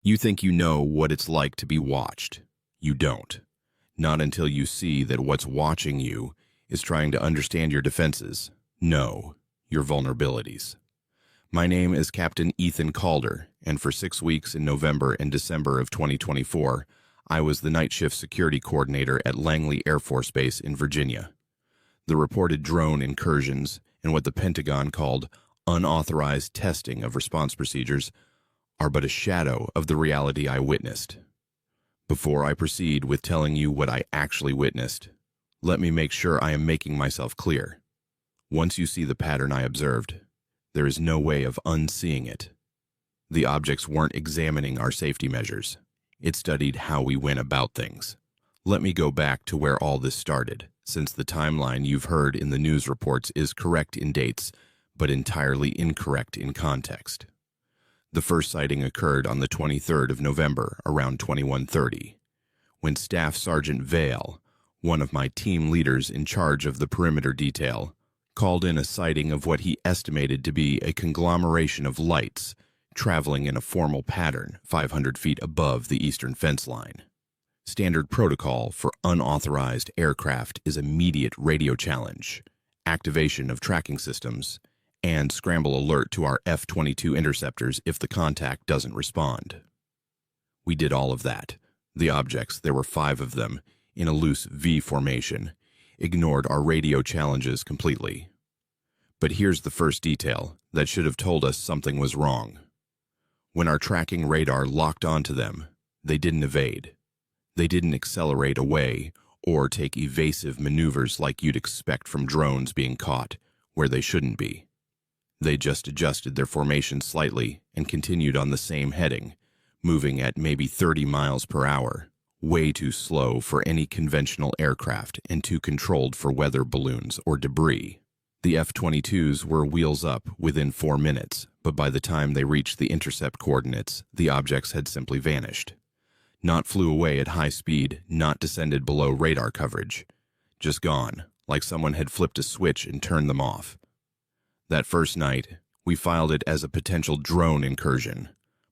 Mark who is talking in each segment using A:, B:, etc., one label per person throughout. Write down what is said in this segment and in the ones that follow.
A: You think you know what it's like to be watched. You don't. Not until you see that what's watching you is trying to understand your defenses. No, your vulnerabilities. My name is Captain Ethan Calder, and for 6 weeks in November and December of 2024, I was the night shift security coordinator at Langley Air Force Base in Virginia. The reported drone incursions and what the Pentagon called unauthorized testing of response procedures are but a shadow of the reality I witnessed. Before I proceed with telling you what I actually witnessed, let me make sure I am making myself clear. Once you see the pattern I observed, there is no way of unseeing it. The objects weren't examining our safety measures. It studied how we went about things. Let me go back to where all this started, since the timeline you've heard in the news reports is correct in dates, but entirely incorrect in context. The first sighting occurred on the 23rd of November, around 21:30, when Staff Sergeant Vale, one of my team leaders in charge of the perimeter detail, called in a sighting of what he estimated to be a conglomeration of lights traveling in a formal pattern 500 feet above the eastern fence line. Standard protocol for unauthorized aircraft is immediate radio challenge, activation of tracking systems, and scramble alert to our F-22 interceptors if the contact doesn't respond. We did all of that. The objects, there were 5 of them, in a loose V formation, ignored our radio challenges completely. But here's the first detail that should have told us something was wrong. When our tracking radar locked onto them, they didn't evade. They didn't accelerate away or take evasive maneuvers like you'd expect from drones being caught where they shouldn't be. They just adjusted their formation slightly and continued on the same heading, moving at maybe 30 miles per hour, way too slow for any conventional aircraft and too controlled for weather balloons or debris. The F-22s were wheels up within 4 minutes, but by the time they reached the intercept coordinates, the objects had simply vanished. Not flew away at high speed, not descended below radar coverage. Just gone, like someone had flipped a switch and turned them off. That first night, we filed it as a potential drone incursion,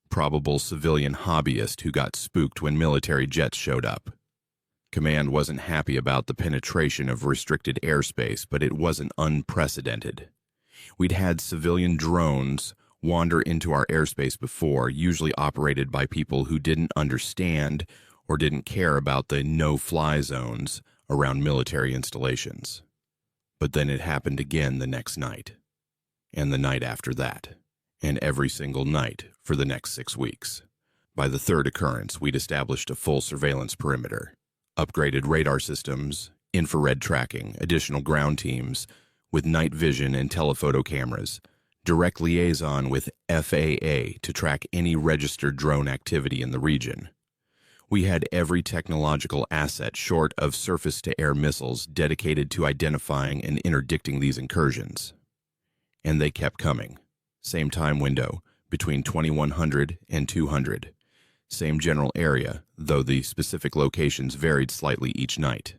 A: probable civilian hobbyist who got spooked when military jets showed up. Command wasn't happy about the penetration of restricted airspace, but it wasn't unprecedented. We'd had civilian drones wander into our airspace before, usually operated by people who didn't understand or didn't care about the no-fly zones around military installations. But then it happened again the next night, and the night after that, and every single night for the next 6 weeks. By the third occurrence, we'd established a full surveillance perimeter, upgraded radar systems, infrared tracking, additional ground teams with night vision and telephoto cameras, direct liaison with FAA to track any registered drone activity in the region. We had every technological asset short of surface-to-air missiles dedicated to identifying and interdicting these incursions. And they kept coming. Same time window, between 2100 and 200. Same general area, though the specific locations varied slightly each night.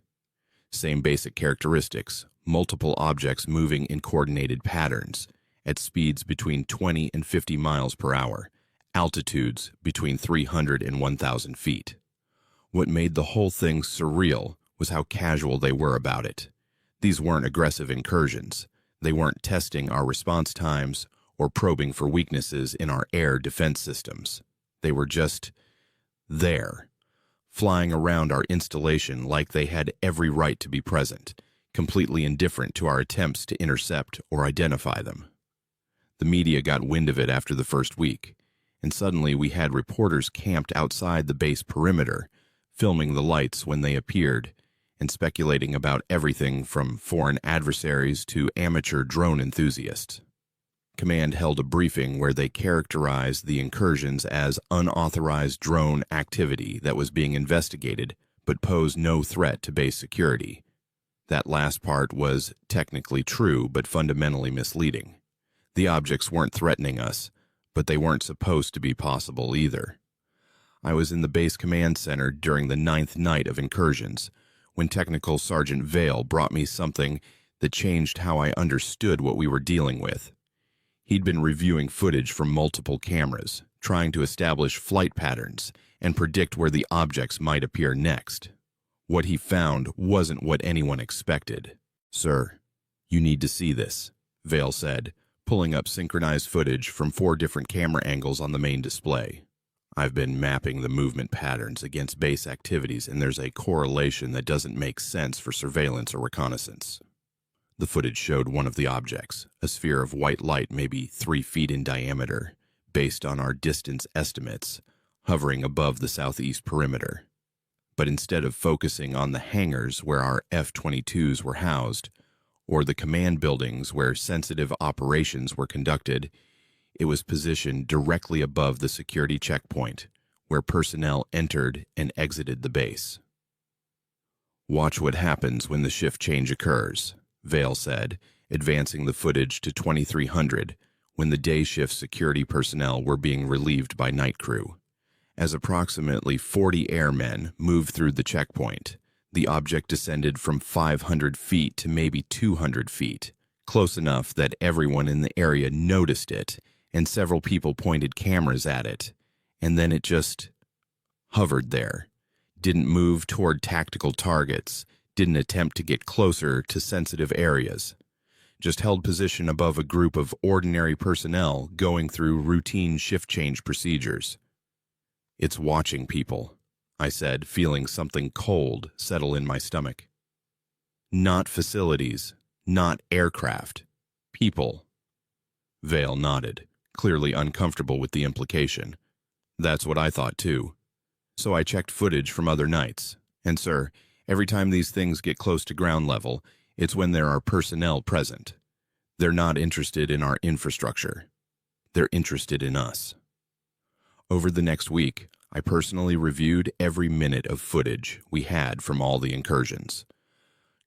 A: Same basic characteristics, multiple objects moving in coordinated patterns, at speeds between 20 and 50 miles per hour, altitudes between 300 and 1,000 feet. What made the whole thing surreal was how casual they were about it. These weren't aggressive incursions. They weren't testing our response times or probing for weaknesses in our air defense systems. They were just there, flying around our installation like they had every right to be present, completely indifferent to our attempts to intercept or identify them. The media got wind of it after the first week, and suddenly we had reporters camped outside the base perimeter, filming the lights when they appeared, and speculating about everything from foreign adversaries to amateur drone enthusiasts. Command held a briefing where they characterized the incursions as unauthorized drone activity that was being investigated but posed no threat to base security. That last part was technically true but fundamentally misleading. The objects weren't threatening us, but they weren't supposed to be possible either. I was in the base command center during the 9th night of incursions, when Technical Sergeant Vale brought me something that changed how I understood what we were dealing with. He'd been reviewing footage from multiple cameras, trying to establish flight patterns and predict where the objects might appear next. What he found wasn't what anyone expected. "Sir, you need to see this," Vale said, pulling up synchronized footage from 4 different camera angles on the main display. "I've been mapping the movement patterns against base activities, and there's a correlation that doesn't make sense for surveillance or reconnaissance." The footage showed one of the objects, a sphere of white light maybe 3 feet in diameter, based on our distance estimates, hovering above the southeast perimeter. But instead of focusing on the hangars where our F-22s were housed, or the command buildings where sensitive operations were conducted, it was positioned directly above the security checkpoint, where personnel entered and exited the base. "Watch what happens when the shift change occurs," Vale said, advancing the footage to 2300 when the day shift security personnel were being relieved by night crew. As approximately 40 airmen moved through the checkpoint, the object descended from 500 feet to maybe 200 feet, close enough that everyone in the area noticed it, and several people pointed cameras at it, and then it just hovered there, didn't move toward tactical targets, didn't attempt to get closer to sensitive areas, just held position above a group of ordinary personnel going through routine shift change procedures. "It's watching people," I said, feeling something cold settle in my stomach. "Not facilities, not aircraft, people." Vale nodded, clearly uncomfortable with the implication. "That's what I thought too. So I checked footage from other nights, and sir, every time these things get close to ground level, it's when there are personnel present. They're not interested in our infrastructure. They're interested in us." Over the next week, I personally reviewed every minute of footage we had from all the incursions,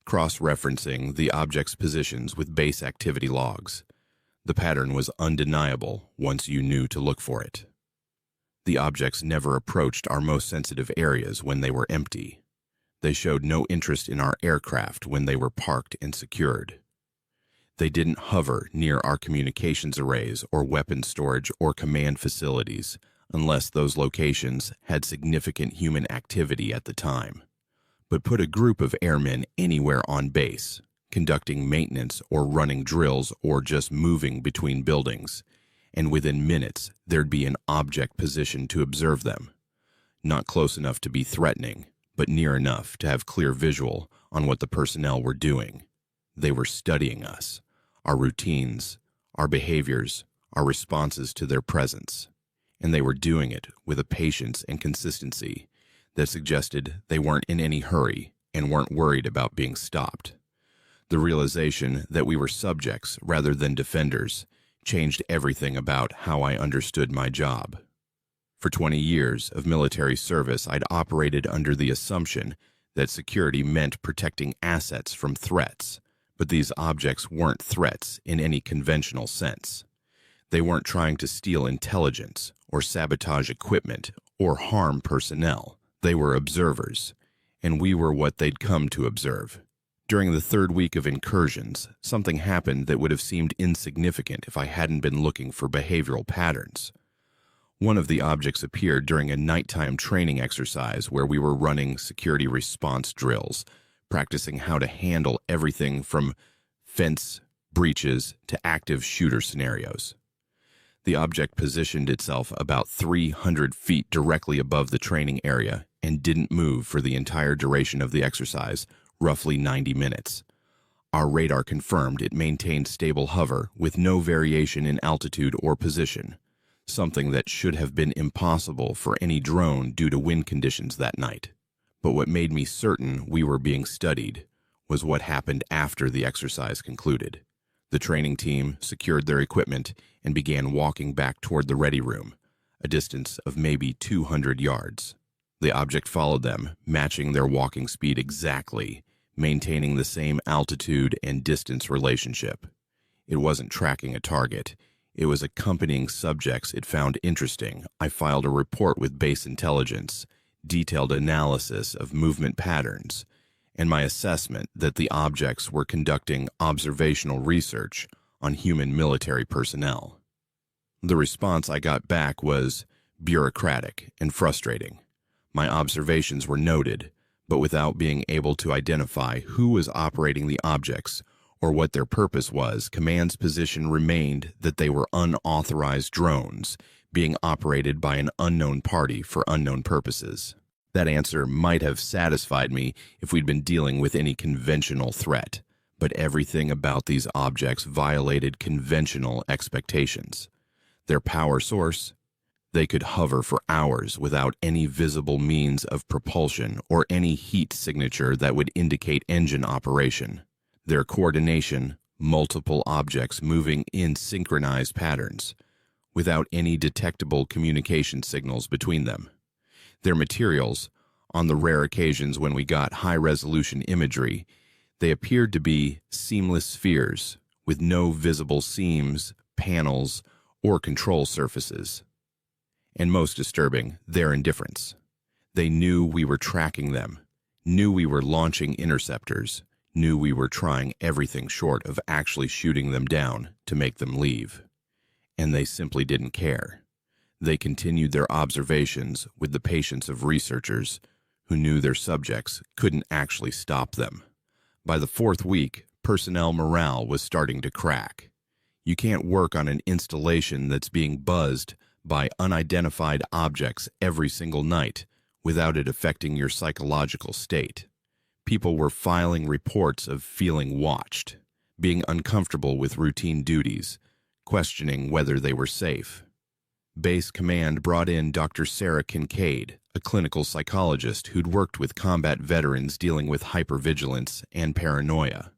A: cross-referencing the object's positions with base activity logs. The pattern was undeniable once you knew to look for it. The objects never approached our most sensitive areas when they were empty. They showed no interest in our aircraft when they were parked and secured. They didn't hover near our communications arrays or weapons storage or command facilities unless those locations had significant human activity at the time, but put a group of airmen anywhere on base, conducting maintenance or running drills or just moving between buildings, and within minutes there'd be an object positioned to observe them, not close enough to be threatening, but near enough to have clear visual on what the personnel were doing. They were studying us, our routines, our behaviors, our responses to their presence, and they were doing it with a patience and consistency that suggested they weren't in any hurry and weren't worried about being stopped. The realization that we were subjects rather than defenders changed everything about how I understood my job. For 20 years of military service, I'd operated under the assumption that security meant protecting assets from threats, but these objects weren't threats in any conventional sense. They weren't trying to steal intelligence or sabotage equipment or harm personnel. They were observers, and we were what they'd come to observe. During the 3rd week of incursions, something happened that would have seemed insignificant if I hadn't been looking for behavioral patterns. One of the objects appeared during a nighttime training exercise where we were running security response drills, practicing how to handle everything from fence breaches to active shooter scenarios. The object positioned itself about 300 feet directly above the training area and didn't move for the entire duration of the exercise, roughly 90 minutes. Our radar confirmed it maintained stable hover with no variation in altitude or position, something that should have been impossible for any drone due to wind conditions that night. But what made me certain we were being studied was what happened after the exercise concluded. The training team secured their equipment and began walking back toward the ready room, a distance of maybe 200 yards. The object followed them, matching their walking speed exactly, maintaining the same altitude and distance relationship. It wasn't tracking a target. It was accompanying subjects it found interesting. I filed a report with base intelligence, detailed analysis of movement patterns, and my assessment that the objects were conducting observational research on human military personnel. The response I got back was bureaucratic and frustrating. My observations were noted, but without being able to identify who was operating the objects or what their purpose was, command's position remained that they were unauthorized drones being operated by an unknown party for unknown purposes. That answer might have satisfied me if we'd been dealing with any conventional threat, but everything about these objects violated conventional expectations. Their power source: they could hover for hours without any visible means of propulsion or any heat signature that would indicate engine operation. Their coordination: multiple objects moving in synchronized patterns, without any detectable communication signals between them. Their materials: on the rare occasions when we got high-resolution imagery, they appeared to be seamless spheres with no visible seams, panels, or control surfaces. And most disturbing, their indifference. They knew we were tracking them, knew we were launching interceptors, knew we were trying everything short of actually shooting them down to make them leave. And they simply didn't care. They continued their observations with the patience of researchers who knew their subjects couldn't actually stop them. By the fourth week, personnel morale was starting to crack. You can't work on an installation that's being buzzed by unidentified objects every single night without it affecting your psychological state. People were filing reports of feeling watched, being uncomfortable with routine duties, questioning whether they were safe. Base Command brought in Dr. Sarah Kincaid, a clinical psychologist who'd worked with combat veterans dealing with hypervigilance and paranoia.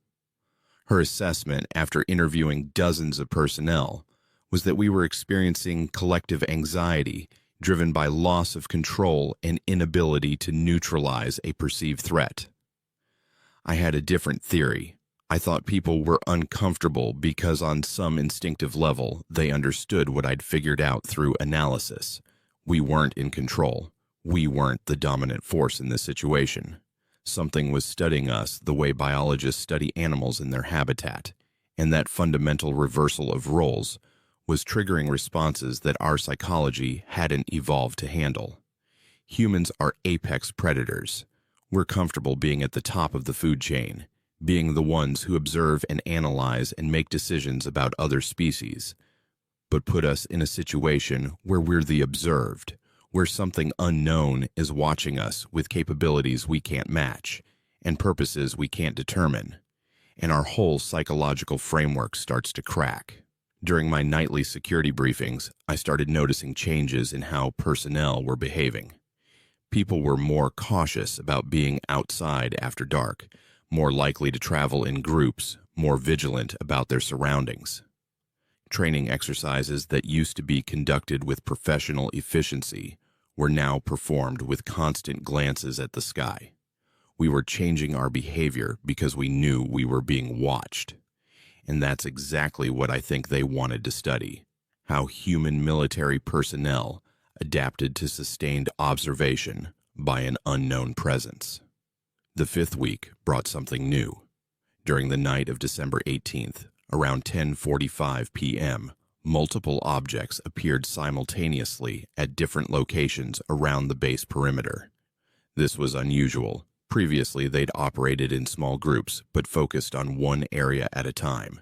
A: Her assessment, after interviewing dozens of personnel, was that we were experiencing collective anxiety driven by loss of control and inability to neutralize a perceived threat. I had a different theory. I thought people were uncomfortable because on some instinctive level they understood what I'd figured out through analysis. We weren't in control. We weren't the dominant force in this situation. Something was studying us the way biologists study animals in their habitat, and that fundamental reversal of roles was triggering responses that our psychology hadn't evolved to handle. Humans are apex predators. We're comfortable being at the top of the food chain, being the ones who observe and analyze and make decisions about other species. But put us in a situation where we're the observed, where something unknown is watching us with capabilities we can't match and purposes we can't determine, and our whole psychological framework starts to crack. During my nightly security briefings, I started noticing changes in how personnel were behaving. People were more cautious about being outside after dark, more likely to travel in groups, more vigilant about their surroundings. Training exercises that used to be conducted with professional efficiency were now performed with constant glances at the sky. We were changing our behavior because we knew we were being watched. And that's exactly what I think they wanted to study: how human military personnel adapted to sustained observation by an unknown presence. The fifth week brought something new. During the night of December 18th, around 10:45 p.m., multiple objects appeared simultaneously at different locations around the base perimeter. This was unusual. Previously, they'd operated in small groups, but focused on one area at a time.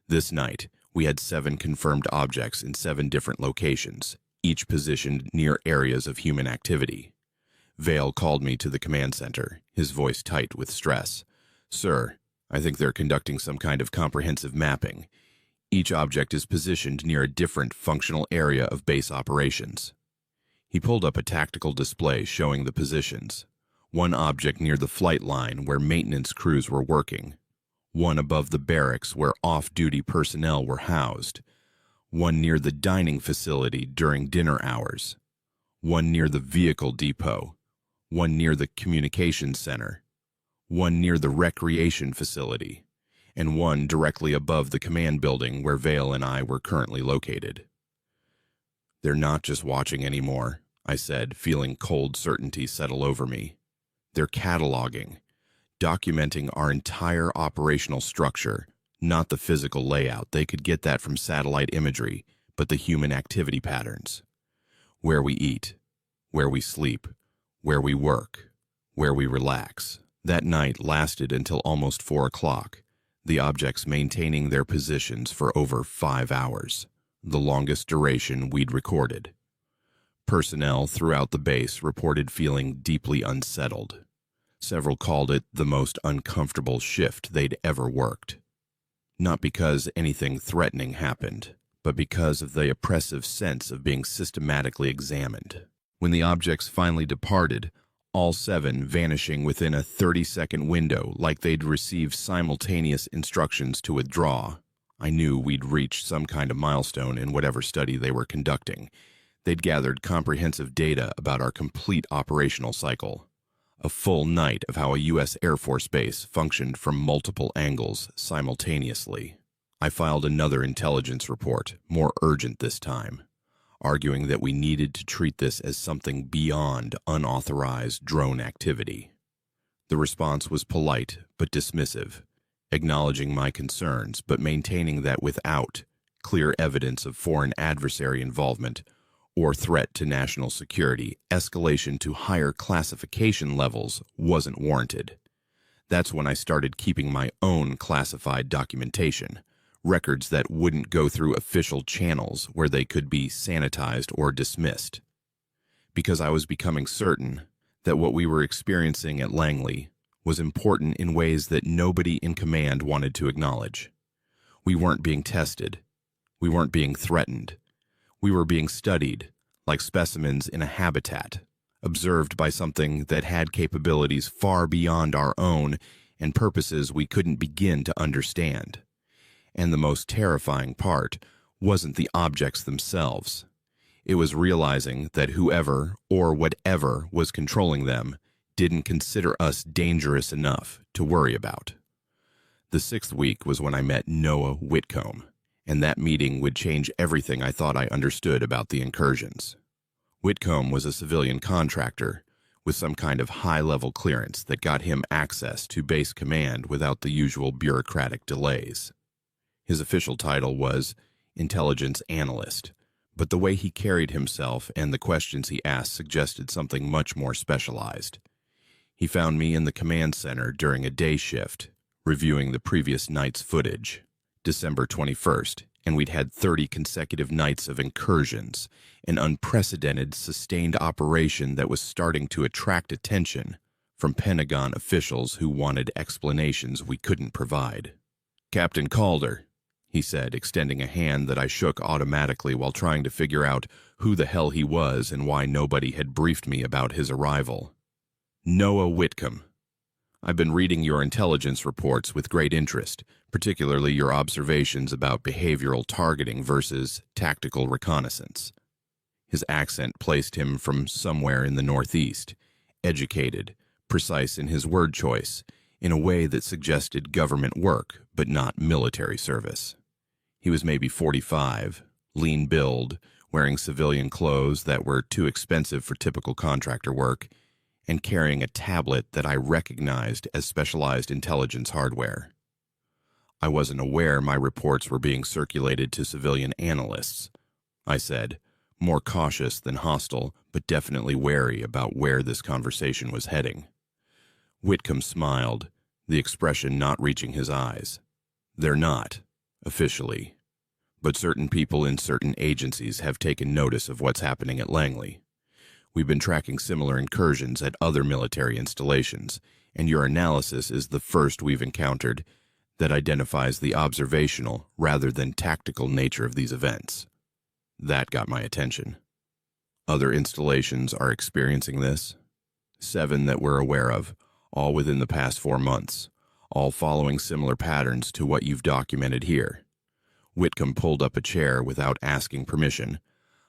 A: This night, we had 7 confirmed objects in 7 different locations, each positioned near areas of human activity. Vale called me to the command center, his voice tight with stress. "Sir, I think they're conducting some kind of comprehensive mapping. Each object is positioned near a different functional area of base operations." He pulled up a tactical display showing the positions. One object near the flight line where maintenance crews were working. One above the barracks where off-duty personnel were housed. One near the dining facility during dinner hours. One near the vehicle depot. One near the communications center. One near the recreation facility. And one directly above the command building where Vale and I were currently located. "They're not just watching anymore," I said, feeling cold certainty settle over me. "They're cataloging, documenting our entire operational structure, Not the physical layout, they could get that from satellite imagery, but the human activity patterns. Where we eat, where we sleep, where we work, where we relax. That night lasted until almost 4 o'clock, the objects maintaining their positions for over 5 hours, the longest duration we'd recorded. Personnel throughout the base reported feeling deeply unsettled. Several called it the most uncomfortable shift they'd ever worked. Not because anything threatening happened, but because of the oppressive sense of being systematically examined. When the objects finally departed, all 7 vanishing within a 30-second window like they'd received simultaneous instructions to withdraw, I knew we'd reached some kind of milestone in whatever study they were conducting. They'd gathered comprehensive data about our complete operational cycle. A full night of how a U.S. Air Force Base functioned from multiple angles simultaneously. I filed another intelligence report, more urgent this time, arguing that we needed to treat this as something beyond unauthorized drone activity. The response was polite but dismissive, acknowledging my concerns but maintaining that without clear evidence of foreign adversary involvement or threat to national security, escalation to higher classification levels wasn't warranted. That's when I started keeping my own classified documentation, records that wouldn't go through official channels where they could be sanitized or dismissed. Because I was becoming certain that what we were experiencing at Langley was important in ways that nobody in command wanted to acknowledge. We weren't being tested. We weren't being threatened. We were being studied, like specimens in a habitat, observed by something that had capabilities far beyond our own and purposes we couldn't begin to understand. And the most terrifying part wasn't the objects themselves. It was realizing that whoever or whatever was controlling them didn't consider us dangerous enough to worry about. The 6th week was when I met Noah Whitcomb, and that meeting would change everything I thought I understood about the incursions. Whitcomb was a civilian contractor with some kind of high-level clearance that got him access to base command without the usual bureaucratic delays. His official title was intelligence analyst, but the way he carried himself and the questions he asked suggested something much more specialized. He found me in the command center during a day shift, reviewing the previous night's footage. December 21st, and we'd had 30 consecutive nights of incursions, an unprecedented, sustained operation that was starting to attract attention from Pentagon officials who wanted explanations we couldn't provide. "Captain Calder," he said, extending a hand that I shook automatically while trying to figure out who the hell he was and why nobody had briefed me about his arrival. "Noah Whitcomb. I've been reading your intelligence reports with great interest, particularly your observations about behavioral targeting versus tactical reconnaissance." His accent placed him from somewhere in the Northeast, educated, precise in his word choice, in a way that suggested government work, but not military service. He was maybe 45, lean build, wearing civilian clothes that were too expensive for typical contractor work, and carrying a tablet that I recognized as specialized intelligence hardware. "I wasn't aware my reports were being circulated to civilian analysts," I said, more cautious than hostile, but definitely wary about where this conversation was heading. Whitcomb smiled, the expression not reaching his eyes. "They're not, officially. But certain people in certain agencies have taken notice of what's happening at Langley. We've been tracking similar incursions at other military installations, and your analysis is the first we've encountered that identifies the observational rather than tactical nature of these events." That got my attention. "Other installations are experiencing this?" 7 that we're aware of, all within the past 4 months, all following similar patterns to what you've documented here. Whitcomb pulled up a chair without asking permission,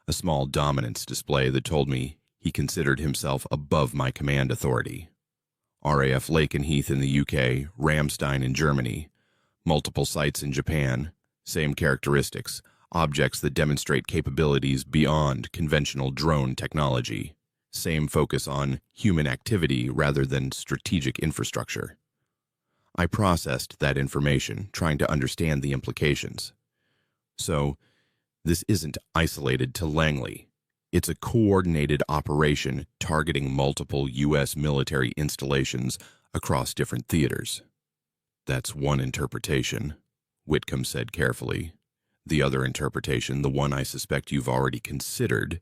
A: a small dominance display that told me he considered himself above my command authority. RAF Lakenheath in the UK, Ramstein in Germany, multiple sites in Japan, same characteristics, objects that demonstrate capabilities beyond conventional drone technology, same focus on human activity rather than strategic infrastructure. I processed that information, trying to understand the implications. So, this isn't isolated to Langley. It's a coordinated operation targeting multiple U.S. military installations across different theaters. That's one interpretation, Whitcomb said carefully. The other interpretation, the one I suspect you've already considered,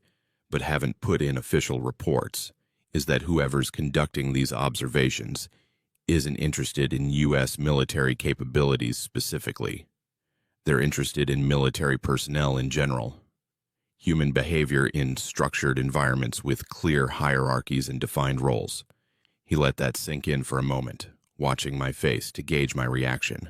A: but haven't put in official reports, is that whoever's conducting these observations isn't interested in U.S. military capabilities specifically. They're interested in military personnel in general. Human behavior in structured environments with clear hierarchies and defined roles. He let that sink in for a moment, watching my face to gauge my reaction.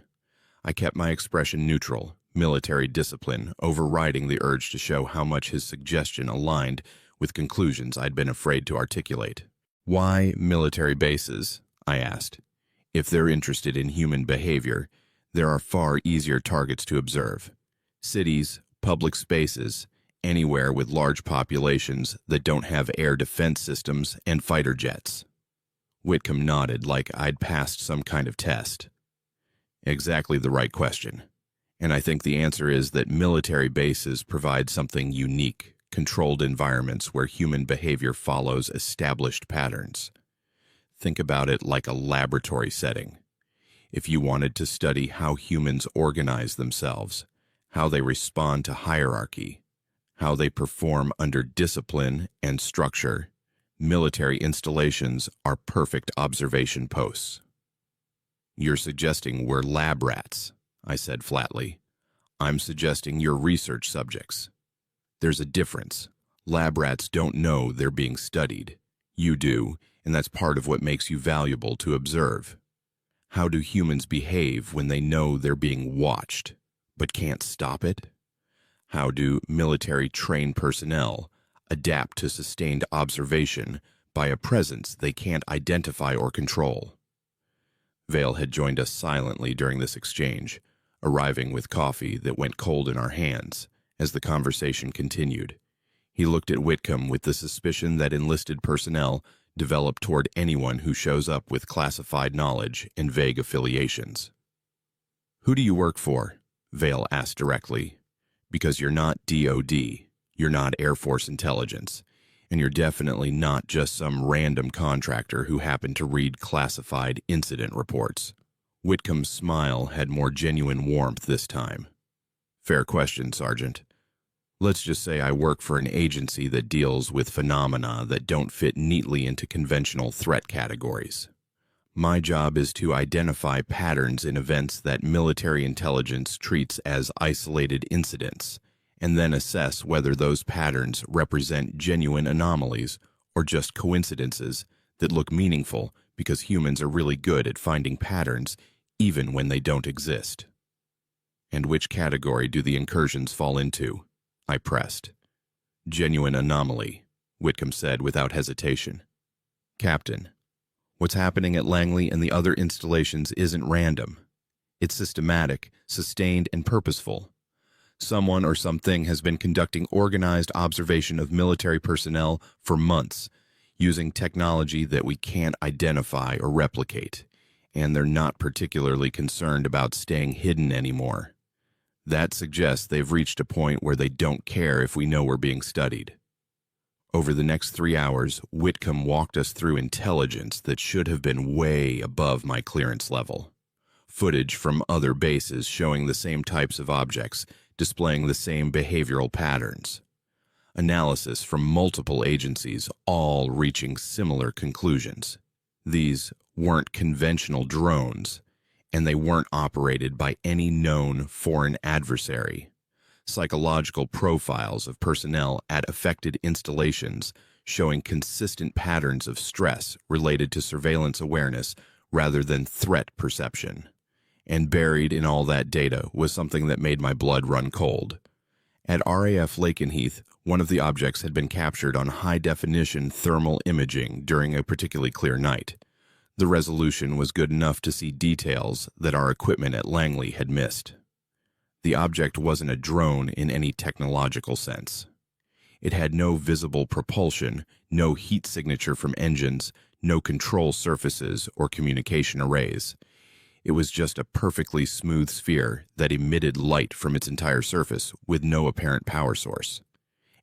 A: I kept my expression neutral, military discipline overriding the urge to show how much his suggestion aligned with conclusions I'd been afraid to articulate. Why military bases? I asked. If they're interested in human behavior, there are far easier targets to observe. Cities, public spaces, anywhere with large populations that don't have air defense systems and fighter jets. Whitcomb nodded like I'd passed some kind of test. Exactly the right question. And I think the answer is that military bases provide something unique, controlled environments where human behavior follows established patterns. Think about it like a laboratory setting. If you wanted to study how humans organize themselves, how they respond to hierarchy, how they perform under discipline and structure, military installations are perfect observation posts. You're suggesting we're lab rats, I said flatly. I'm suggesting you're research subjects. There's a difference. Lab rats don't know they're being studied. You do, and that's part of what makes you valuable to observe. How do humans behave when they know they're being watched, but can't stop it? How do military-trained personnel adapt to sustained observation by a presence they can't identify or control? Vale had joined us silently during this exchange, arriving with coffee that went cold in our hands as the conversation continued. He looked at Whitcomb with the suspicion that enlisted personnel develop toward anyone who shows up with classified knowledge and vague affiliations. Who do you work for? Vale asked directly. Because you're not DOD, you're not Air Force Intelligence, and you're definitely not just some random contractor who happened to read classified incident reports. Whitcomb's smile had more genuine warmth this time. Fair question, Sergeant. Let's just say I work for an agency that deals with phenomena that don't fit neatly into conventional threat categories. My job is to identify patterns in events that military intelligence treats as isolated incidents, and then assess whether those patterns represent genuine anomalies or just coincidences that look meaningful because humans are really good at finding patterns even when they don't exist. And which category do the incursions fall into? I pressed. Genuine anomaly, Whitcomb said without hesitation. Captain, what's happening at Langley and the other installations isn't random. It's systematic, sustained, and purposeful. Someone or something has been conducting organized observation of military personnel for months, using technology that we can't identify or replicate, and they're not particularly concerned about staying hidden anymore. That suggests they've reached a point where they don't care if we know we're being studied. Over the next 3 hours, Whitcomb walked us through intelligence that should have been way above my clearance level. Footage from other bases showing the same types of objects, displaying the same behavioral patterns. Analysis from multiple agencies, all reaching similar conclusions. These weren't conventional drones, and they weren't operated by any known foreign adversary. Psychological profiles of personnel at affected installations showing consistent patterns of stress related to surveillance awareness rather than threat perception. And buried in all that data was something that made my blood run cold. At RAF Lakenheath, one of the objects had been captured on high-definition thermal imaging during a particularly clear night. The resolution was good enough to see details that our equipment at Langley had missed. The object wasn't a drone in any technological sense. It had no visible propulsion, no heat signature from engines, no control surfaces or communication arrays. It was just a perfectly smooth sphere that emitted light from its entire surface with no apparent power source.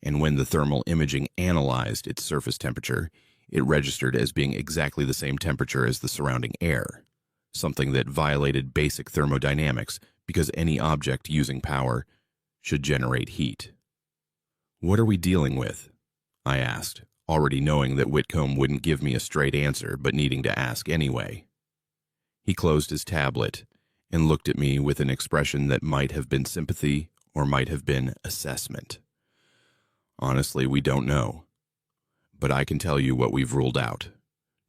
A: And when the thermal imaging analyzed its surface temperature, it registered as being exactly the same temperature as the surrounding air, something that violated basic thermodynamics because any object using power should generate heat. "What are we dealing with?" I asked, already knowing that Whitcomb wouldn't give me a straight answer, but needing to ask anyway. He closed his tablet and looked at me with an expression that might have been sympathy or might have been assessment. "Honestly, we don't know. But I can tell you what we've ruled out.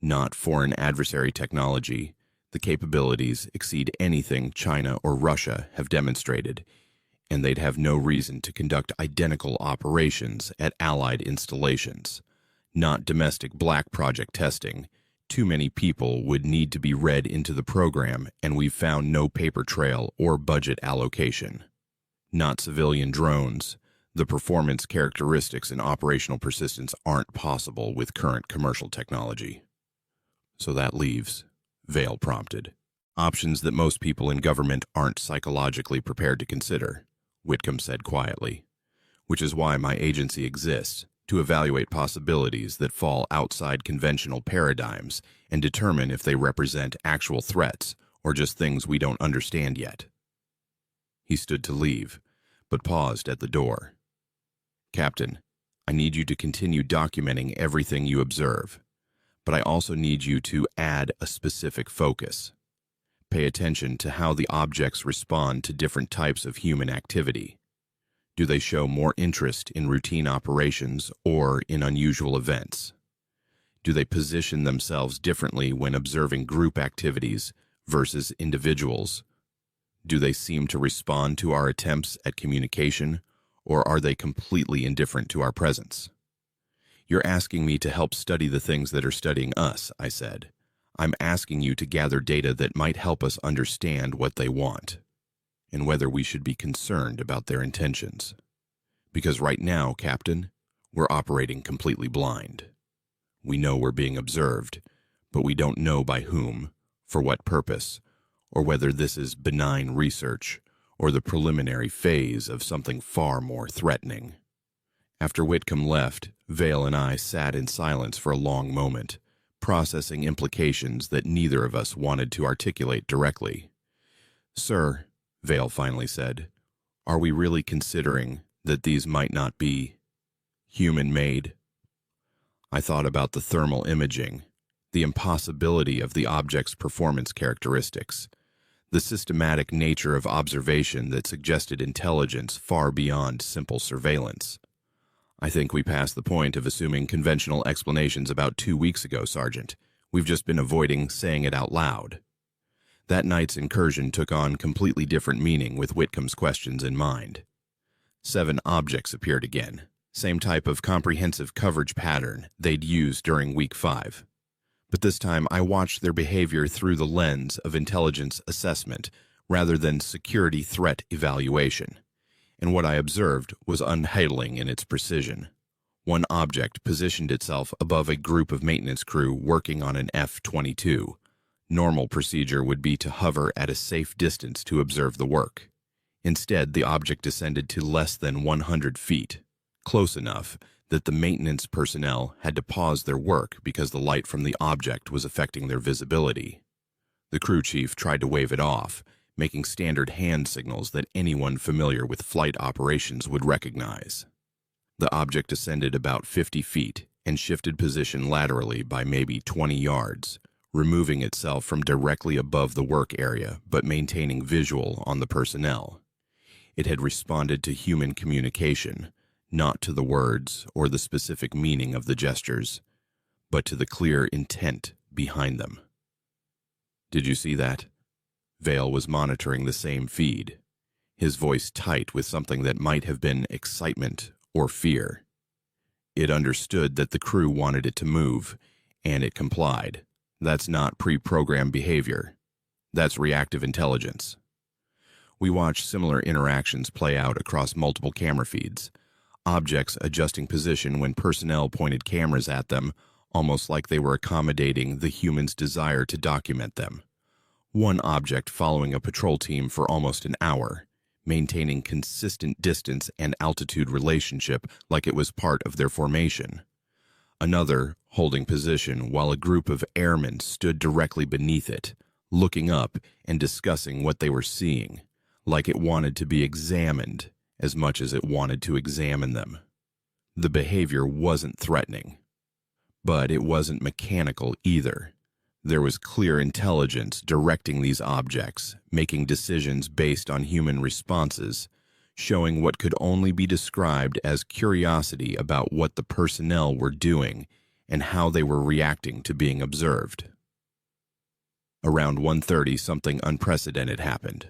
A: Not foreign adversary technology. The capabilities exceed anything China or Russia have demonstrated, and they'd have no reason to conduct identical operations at Allied installations. Not domestic black project testing. Too many people would need to be read into the program, and we've found no paper trail or budget allocation. Not civilian drones. The performance characteristics and operational persistence aren't possible with current commercial technology." "So that leaves," Vale prompted, "options that most people in government aren't psychologically prepared to consider," Whitcomb said quietly, "which is why my agency exists, to evaluate possibilities that fall outside conventional paradigms and determine if they represent actual threats or just things we don't understand yet." He stood to leave, but paused at the door. "Captain, I need you to continue documenting everything you observe, but I also need you to add a specific focus. Pay attention to how the objects respond to different types of human activity. Do they show more interest in routine operations or in unusual events? Do they position themselves differently when observing group activities versus individuals? Do they seem to respond to our attempts at communication, or are they completely indifferent to our presence?" "You're asking me to help study the things that are studying us," I said. "I'm asking you to gather data that might help us understand what they want, and whether we should be concerned about their intentions. Because right now, Captain, we're operating completely blind. We know we're being observed, but we don't know by whom, for what purpose, or whether this is benign research or the preliminary phase of something far more threatening." After Whitcomb left, Vale and I sat in silence for a long moment, processing implications that neither of us wanted to articulate directly. "Sir," Vale finally said, "are we really considering that these might not be human-made?" I thought about the thermal imaging, the impossibility of the object's performance characteristics, the systematic nature of observation that suggested intelligence far beyond simple surveillance. "I think we passed the point of assuming conventional explanations about 2 weeks ago, Sergeant. We've just been avoiding saying it out loud." That night's incursion took on completely different meaning with Whitcomb's questions in mind. 7 objects appeared again, same type of comprehensive coverage pattern they'd used during Week 5. But this time I watched their behavior through the lens of intelligence assessment rather than security threat evaluation. And what I observed was unhailing in its precision. One object positioned itself above a group of maintenance crew working on an F-22. Normal procedure would be to hover at a safe distance to observe the work. Instead, the object descended to less than 100 feet, close enough that the maintenance personnel had to pause their work because the light from the object was affecting their visibility. The crew chief tried to wave it off, making standard hand signals that anyone familiar with flight operations would recognize. The object descended about 50 feet and shifted position laterally by maybe 20 yards, removing itself from directly above the work area but maintaining visual on the personnel. It had responded to human communication, not to the words or the specific meaning of the gestures, but to the clear intent behind them. "Did you see that?" Vale was monitoring the same feed, his voice tight with something that might have been excitement or fear. It understood that the crew wanted it to move, and it complied. That's not pre-programmed behavior. That's reactive intelligence. We watched similar interactions play out across multiple camera feeds, objects adjusting position when personnel pointed cameras at them, almost like they were accommodating the human's desire to document them, One object following a patrol team for almost an hour, maintaining consistent distance and altitude relationship like it was part of their formation. Another holding position while a group of airmen stood directly beneath it, looking up and discussing what they were seeing, like it wanted to be examined as much as it wanted to examine them. The behavior wasn't threatening, but it wasn't mechanical either. There was clear intelligence directing these objects, making decisions based on human responses, showing what could only be described as curiosity about what the personnel were doing and how they were reacting to being observed. Around 1:30, something unprecedented happened.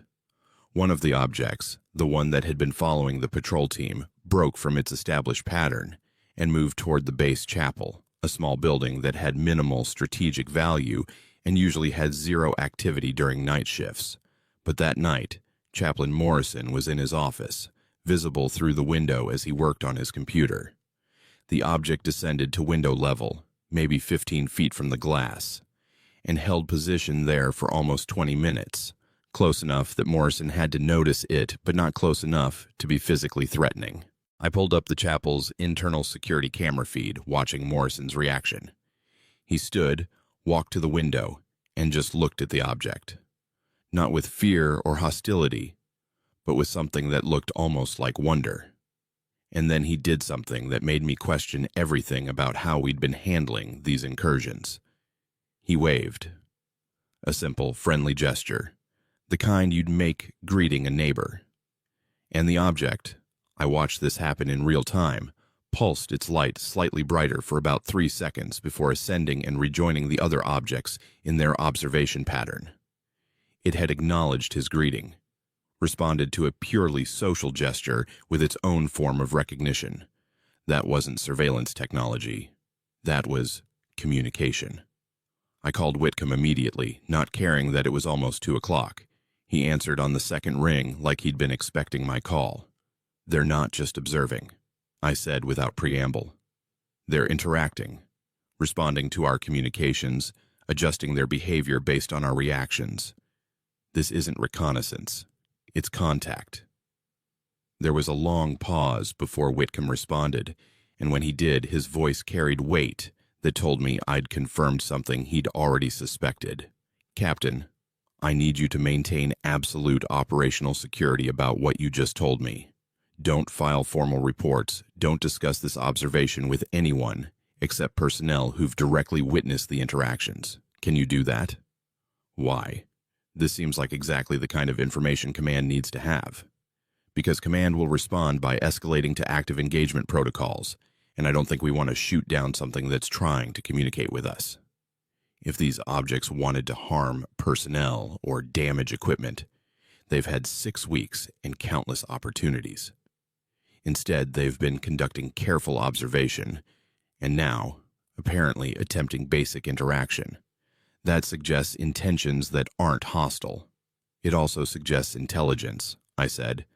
A: One of the objects, the one that had been following the patrol team, broke from its established pattern and moved toward the base chapel, a small building that had minimal strategic value and usually had zero activity during night shifts. But that night, Chaplain Morrison was in his office, visible through the window as he worked on his computer. The object descended to window level, maybe 15 feet from the glass, and held position there for almost 20 minutes, close enough that Morrison had to notice it, but not close enough to be physically threatening. I pulled up the chapel's internal security camera feed, watching Morrison's reaction. He stood, walked to the window, and just looked at the object. Not with fear or hostility, but with something that looked almost like wonder. And then he did something that made me question everything about how we'd been handling these incursions. He waved. A simple, friendly gesture, the kind you'd make greeting a neighbor. And the object, I watched this happen in real time, pulsed its light slightly brighter for about 3 seconds before ascending and rejoining the other objects in their observation pattern. It had acknowledged his greeting, responded to a purely social gesture with its own form of recognition. That wasn't surveillance technology. That was communication. I called Whitcomb immediately, not caring that it was almost 2 o'clock. He answered on the second ring like he'd been expecting my call. "They're not just observing," I said without preamble. "They're interacting, responding to our communications, adjusting their behavior based on our reactions. This isn't reconnaissance. It's contact." There was a long pause before Whitcomb responded, and when he did, his voice carried weight that told me I'd confirmed something he'd already suspected. "Captain, I need you to maintain absolute operational security about what you just told me. Don't file formal reports. Don't discuss this observation with anyone except personnel who've directly witnessed the interactions. Can you do that?" "Why?" "This seems like exactly the kind of information Command needs to have. Because Command will respond by escalating to active engagement protocols, and I don't think we want to shoot down something that's trying to communicate with us. If these objects wanted to harm personnel or damage equipment, they've had 6 weeks and countless opportunities. Instead, they've been conducting careful observation, and now, apparently, attempting basic interaction. That suggests intentions that aren't hostile. It also suggests intelligence," I said.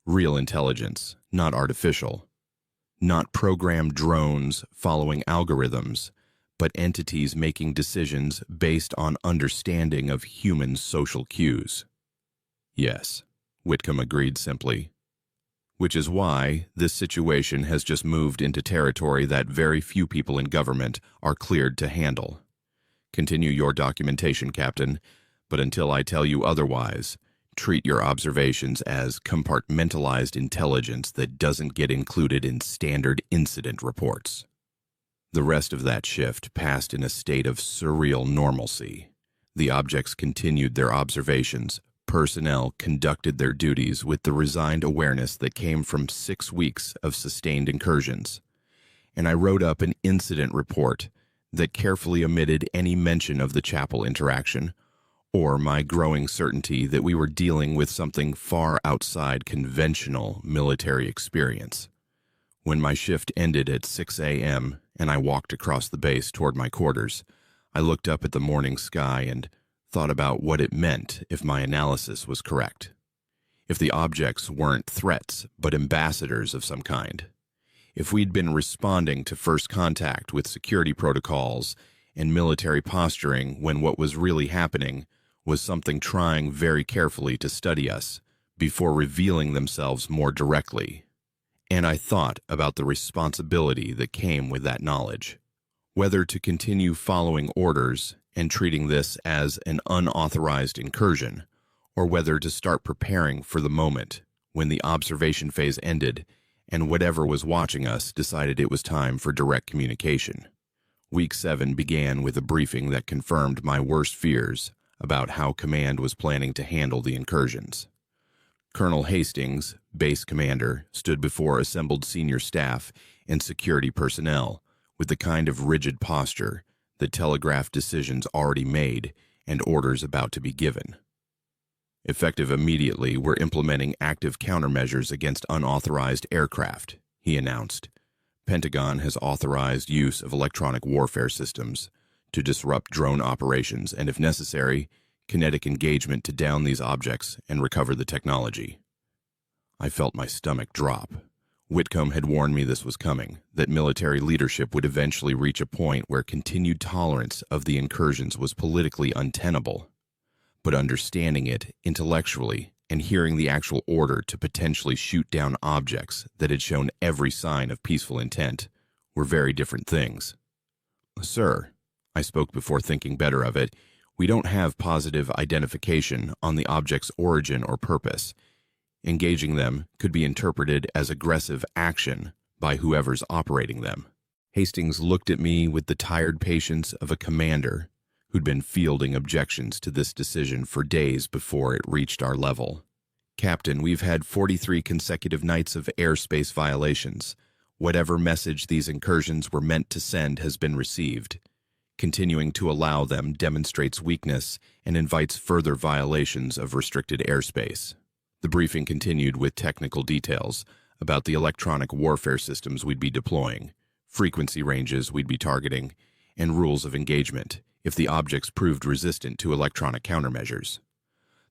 A: "Real intelligence, not artificial. Not programmed drones following algorithms, but entities making decisions based on understanding of human social cues." "Yes," Whitcomb agreed simply. "Which is why this situation has just moved into territory that very few people in government are cleared to handle. Continue your documentation, Captain, but until I tell you otherwise, treat your observations as compartmentalized intelligence that doesn't get included in standard incident reports." The rest of that shift passed in a state of surreal normalcy. The objects continued their observations. Personnel conducted their duties with the resigned awareness that came from 6 weeks of sustained incursions. And I wrote up an incident report that carefully omitted any mention of the chapel interaction, or my growing certainty that we were dealing with something far outside conventional military experience. When my shift ended at 6 a.m. and I walked across the base toward my quarters, I looked up at the morning sky and thought about what it meant if my analysis was correct. If the objects weren't threats, but ambassadors of some kind. If we'd been responding to first contact with security protocols and military posturing when what was really happening was something trying very carefully to study us before revealing themselves more directly. And I thought about the responsibility that came with that knowledge. Whether to continue following orders and treating this as an unauthorized incursion, or whether to start preparing for the moment when the observation phase ended and whatever was watching us decided it was time for direct communication. Week 7 began with a briefing that confirmed my worst fears about how Command was planning to handle the incursions. Colonel Hastings, base commander, stood before assembled senior staff and security personnel with the kind of rigid posture that telegraphed decisions already made and orders about to be given. Effective immediately, we're implementing active countermeasures against unauthorized aircraft, he announced. Pentagon has authorized use of electronic warfare systems to disrupt drone operations and, if necessary, kinetic engagement to down these objects and recover the technology. I felt my stomach drop. Whitcomb had warned me this was coming, that military leadership would eventually reach a point where continued tolerance of the incursions was politically untenable. But understanding it intellectually and hearing the actual order to potentially shoot down objects that had shown every sign of peaceful intent were very different things. Sir, I spoke before thinking better of it, we don't have positive identification on the object's origin or purpose. Engaging them could be interpreted as aggressive action by whoever's operating them. Hastings looked at me with the tired patience of a commander who'd been fielding objections to this decision for days before it reached our level. Captain, we've had 43 consecutive nights of airspace violations. Whatever message these incursions were meant to send has been received. Continuing to allow them demonstrates weakness and invites further violations of restricted airspace. The briefing continued with technical details about the electronic warfare systems we'd be deploying, frequency ranges we'd be targeting, and rules of engagement if the objects proved resistant to electronic countermeasures.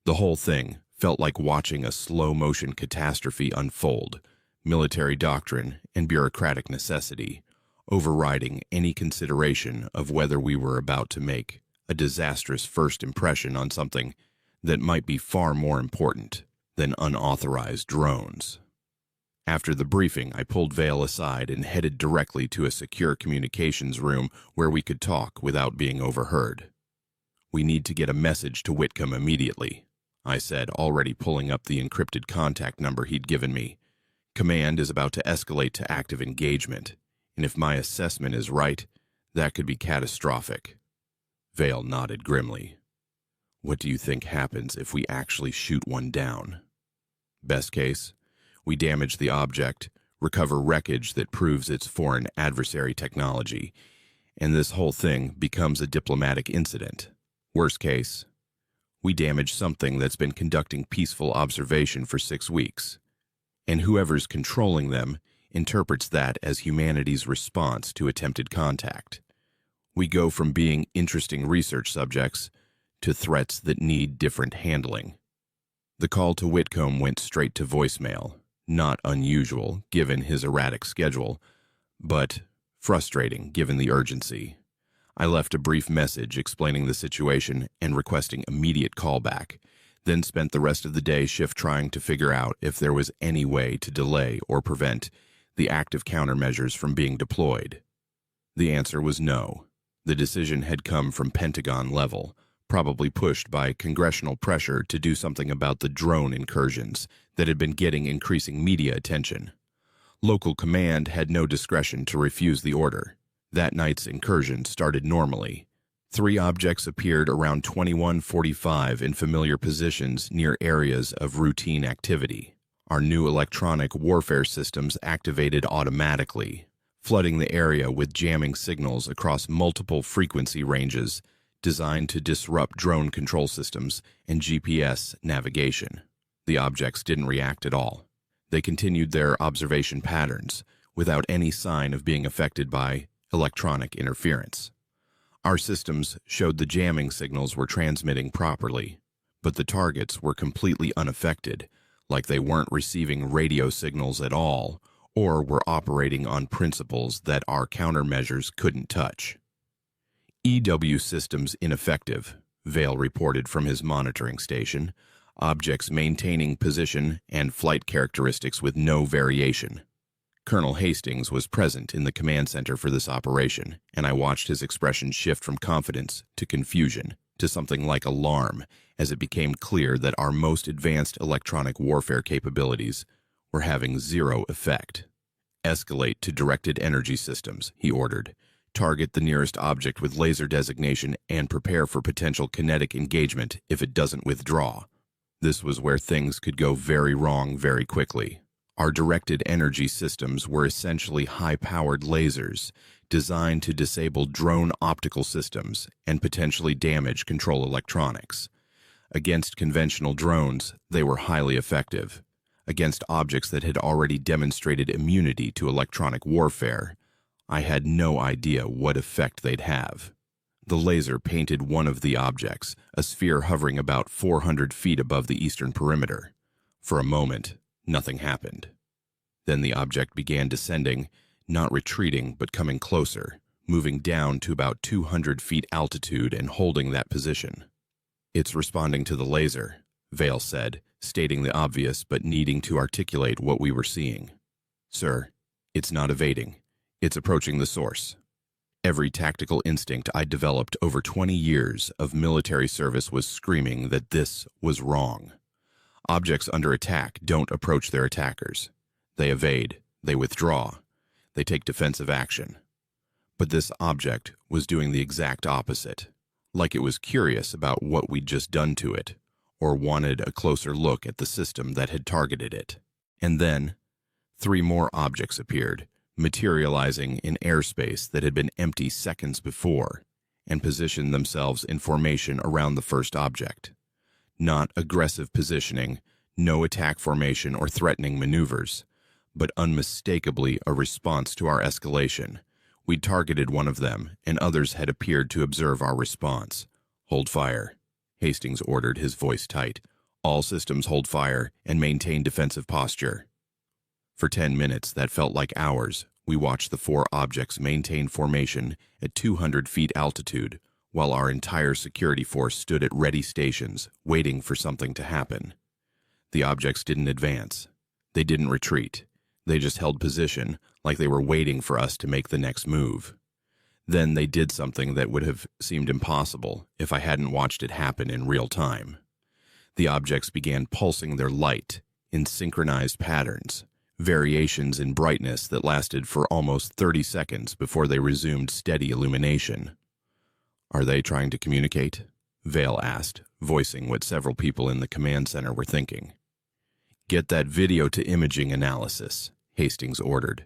A: The whole thing felt like watching a slow-motion catastrophe unfold, military doctrine and bureaucratic necessity overriding any consideration of whether we were about to make a disastrous first impression on something that might be far more important than unauthorized drones. After the briefing, I pulled Vale aside and headed directly to a secure communications room where we could talk without being overheard. We need to get a message to Whitcomb immediately, I said, already pulling up the encrypted contact number he'd given me. Command is about to escalate to active engagement, and if my assessment is right, that could be catastrophic. Vale nodded grimly. What do you think happens if we actually shoot one down? Best case, we damage the object, recover wreckage that proves it's foreign adversary technology, and this whole thing becomes a diplomatic incident. Worst case, we damage something that's been conducting peaceful observation for 6 weeks, and whoever's controlling them interprets that as humanity's response to attempted contact. We go from being interesting research subjects to threats that need different handling. The call to Whitcomb went straight to voicemail, not unusual given his erratic schedule, but frustrating given the urgency. I left a brief message explaining the situation and requesting immediate callback, then spent the rest of the day shift trying to figure out if there was any way to delay or prevent the active countermeasures from being deployed. The answer was no. The decision had come from Pentagon level, probably pushed by congressional pressure to do something about the drone incursions that had been getting increasing media attention. Local command had no discretion to refuse the order. That night's incursion started normally. 3 objects appeared around 21:45 in familiar positions near areas of routine activity. Our new electronic warfare systems activated automatically, flooding the area with jamming signals across multiple frequency ranges designed to disrupt drone control systems and GPS navigation. The objects didn't react at all. They continued their observation patterns without any sign of being affected by electronic interference. Our systems showed the jamming signals were transmitting properly, but the targets were completely unaffected, like they weren't receiving radio signals at all or were operating on principles that our countermeasures couldn't touch. EW systems ineffective, Vale reported from his monitoring station, objects maintaining position and flight characteristics with no variation. Colonel Hastings was present in the command center for this operation, and I watched his expression shift from confidence to confusion to something like alarm as it became clear that our most advanced electronic warfare capabilities were having zero effect. "Escalate to directed energy systems," he ordered. "Target the nearest object with laser designation and prepare for potential kinetic engagement if it doesn't withdraw." This was where things could go very wrong very quickly. Our directed energy systems were essentially high-powered lasers designed to disable drone optical systems and potentially damage control electronics. Against conventional drones, they were highly effective. Against objects that had already demonstrated immunity to electronic warfare, I had no idea what effect they'd have. The laser painted one of the objects, a sphere hovering about 400 feet above the eastern perimeter. For a moment, nothing happened. Then the object began descending, not retreating but coming closer, moving down to about 200 feet altitude and holding that position. "It's responding to the laser," Vale said, stating the obvious but needing to articulate what we were seeing. "Sir, it's not evading. It's approaching the source." Every tactical instinct I developed over 20 years of military service was screaming that this was wrong. Objects under attack don't approach their attackers. They evade, they withdraw, they take defensive action. But this object was doing the exact opposite, like it was curious about what we'd just done to it, or wanted a closer look at the system that had targeted it. And then, 3 more objects appeared, materializing in airspace that had been empty seconds before, and positioned themselves in formation around the first object. Not aggressive positioning, no attack formation or threatening maneuvers, but unmistakably a response to our escalation. We'd targeted one of them, and others had appeared to observe our response. "Hold fire," Hastings ordered, his voice tight. "All systems hold fire and maintain defensive posture." For 10 minutes that felt like hours, we watched the 4 objects maintain formation at 200 feet altitude, while our entire security force stood at ready stations, waiting for something to happen. The objects didn't advance. They didn't retreat. They just held position, like they were waiting for us to make the next move. Then they did something that would have seemed impossible if I hadn't watched it happen in real time. The objects began pulsing their light in synchronized patterns, variations in brightness that lasted for almost 30 seconds before they resumed steady illumination. "Are they trying to communicate?" Vale asked, voicing what several people in the command center were thinking. "Get that video to imaging analysis," Hastings ordered.